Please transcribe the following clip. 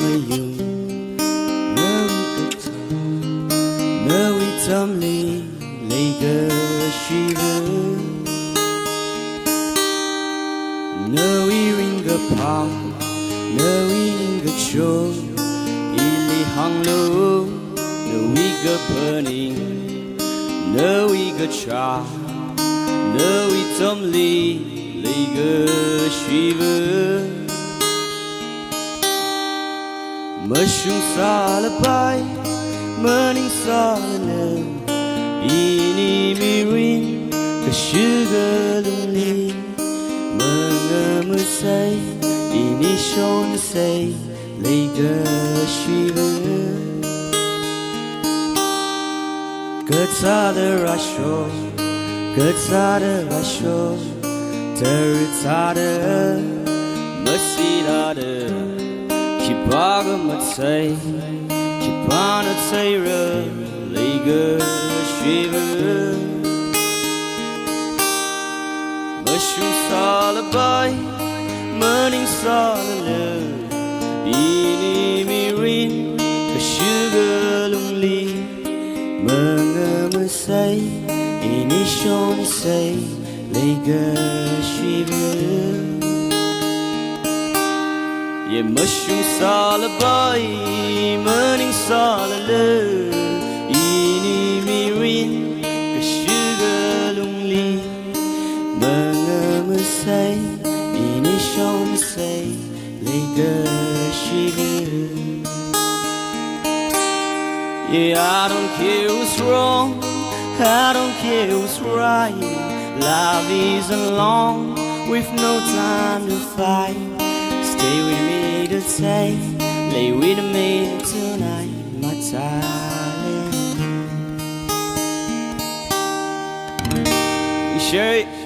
you. No, it's only like a shiver. No, we ring a pound. No, we ring a show. Ili hang low. No, we go burning. No, we go char. No, it's only like a shiver. Mushroom lullaby, morning silence. Ini miring, the sugar lonely. Mengamu say, ini shone say, like a shiver. Getada rasho, getada rasho, teritada, masidada. Kibaga matsay, kibana tayra, liga shiver. Mushroom lullaby, morning silence. Ini mirin, the sugar lonely. Mengamu say, ini shone say, liga shiver. Yeah, mushroom lullaby, morning silence. Ini mirin, the sugar lonely. Mengamu say, ini shone say, like a shiver. Yeah, I don't care what's wrong, I don't care what's right. Life isn't long, with no time to fight. Stay with me today, lay with me tonight, my darling. You sure?